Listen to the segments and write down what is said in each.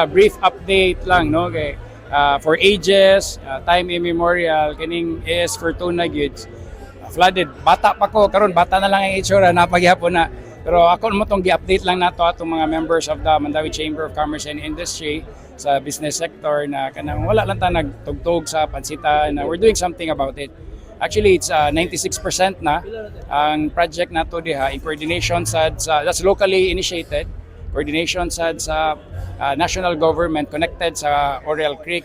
A brief update lang no kay for ages, time immemorial kining is Fortuna goods flooded. Bata pa ko karon, bata na lang ang itsura, napagyapon na. Pero ako mo tong gi-update lang nato atong mga members of the Mandaue Chamber of Commerce and Industry sa business sector na kanang wala lang ta nagtugtog sa pansita na we're doing something about it. Actually, it's 96% na ang project nato diha in coordination sa that's locally initiated, coordination sa national government connected sa Oriel Creek.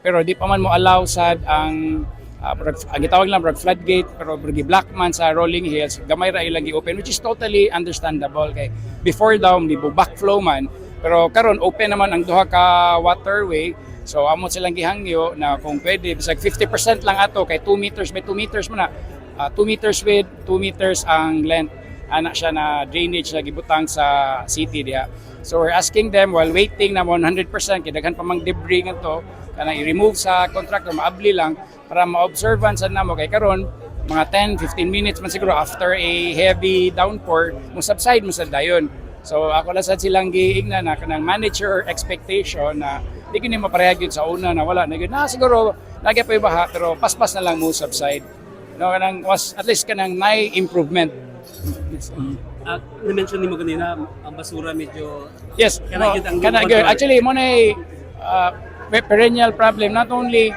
Pero di pa man mo allow sad ang gitawag lang floodgate, pero black man sa rolling hills gamay ra ilang gi-open, which is totally understandable kay before daw di backflow man, pero karon open naman ang duha ka waterway. So amo silang gihangyo na kung pwede bisag 50% lang ato kay 2 meters by 2 meters man na 2 meters width, 2 meters ang length ana siya na drainage na gibutang sa city diha. So we're asking them while waiting na 100% kay daghan pa mang debris ngadto kana i-remove sa contractor, maabli lang para ma-observan sa namo kay karon mga 10-15 minutes man siguro after a heavy downpour mo subside mo sa dayon. So ako lang sad silang giingnan na kanang manager expectation na di kini maparehag yun sa una na wala na yun na siguro lagi pa yung baha pero paspas na lang mo subside no kanang was at least kanang may improvement. Na-mention ni mo kanina ang basura medyo yes no, actually mo na perennial problem not only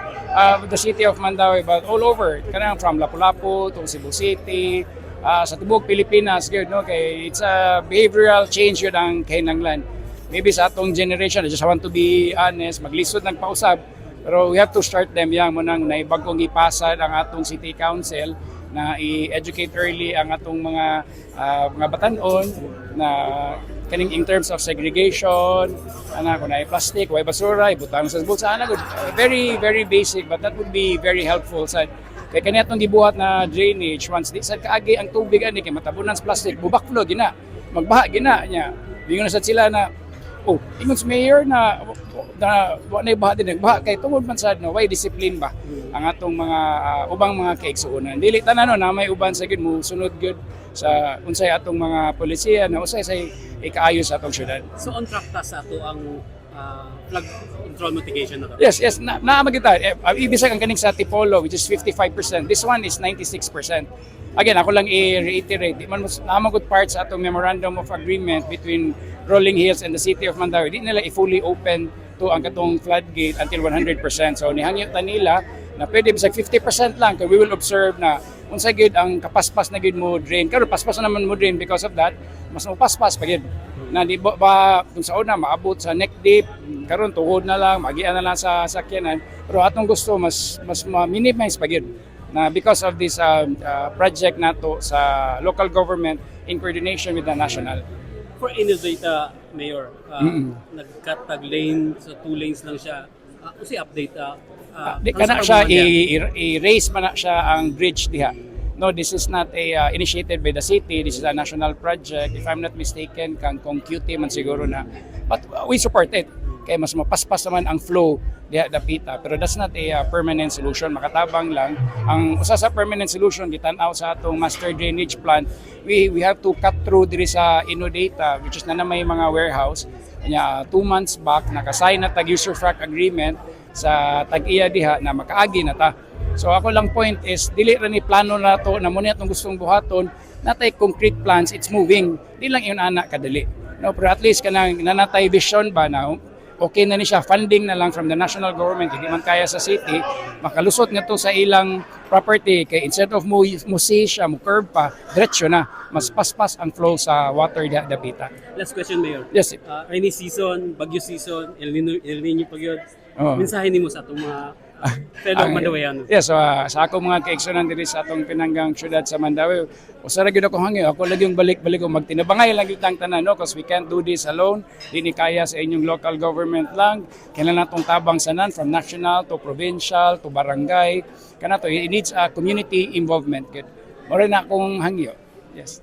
with the city of Mandaue but all over kanang from Lapu-Lapu to Cebu City sa tubog Pilipinas good no kay it's a behavioral change yun ang kinahanglan. Maybe sa atong generation, I just want to be honest, maglisod ng pausab. Pero we have to start them young. Munang naibagong ipasad ang atong city council na i-educate early ang atong mga batanon na kaning in terms of segregation, kung na plastic, way basura, ibutang sa bulsa. Very, very basic, but that would be very helpful. Kaya kanya itong gibuhat na drainage, once di sa kaagi ang tubig, kay matabunan sa plastic, bubakflow, magbaha, niya. Bingon na sa sila na, ingon sa mayor na wala na baha din nagbaha kay tungod man sad no way discipline ba ang atong mga ubang mga kaigsuonan dili tanan na may uban sa gid mo sunod gud sa unsay atong mga polisiya na usay say ikaayo sa atong syudad. So on track ta sa ato ang flood control mitigation na to? Yes magita ibisag ang kaning sa Tipolo which is 55%, this one is 96%. Again, ako lang i-reiterate, di man namagod part sa atong memorandum of agreement between Rolling Hills and the city of Mandaue, di nila i-fully open to ang katong floodgate until 100%. So nihangyo ta nila na pwede bisag 50% lang kay we will observe na unsa gid ang kapaspas na gid mo drain. Karon paspas na naman mo drain because of that, mas mapaspas pa gid. Na di ba kung sa una maabot sa neck deep, karon tuhod na lang, magian na lang sa sakyanan. Pero atong gusto mas ma-minimize pa gid na because of this project nato sa local government in coordination with the national. For any data, Mayor, nag-cut tag lane, so 2 lanes lang siya. Kasi update, di kana siya i-raise man na siya ang bridge diha. No, this is not a initiated by the city. This is a national project. If I'm not mistaken, kang QT man siguro na. But we support it. Kaya mas mapaspas naman ang flow diha dapita. Pero that's not a permanent solution. Makatabang lang. Ang usa sa permanent solution gitan-aw sa atong master drainage plan, we have to cut through diri sa Inodata, which is na may mga warehouse. Kanya 2 months back nakasign na tag user frac agreement sa tag-iya diha na makaagi na ta. So ako lang point is dili ra ni plano nato na muna atong gustong buhaton natay concrete plans, it's moving. Di lang yun ana kadali. No, pero at least kanang nanatay vision ba na okay na ni siya, funding na lang from the national government, hindi man kaya sa city, makalusot nga to sa ilang property, kay instead of mo see siya, mo curve pa, diretso na, mas paspas ang flow sa water dapita. Last question, Mayor. Yes. Rainy season, bagyo season, El Nino pagyod. Mensahe nimo sa atong mga fellow Mandauean. Yes, sa ako mga kaigsunan diri sa atong pinanggang syudad sa Mandaue, usara gyud ako hangyo, ako lang yung balik-balik ko magtinabangay lang gyud ang tanan no, because we can't do this alone. Dili kaya sa inyong local government lang. Kailangan natong tabang sanan from national to provincial to barangay. Kana to it needs a community involvement gud. Mora na akong hangyo. Yes.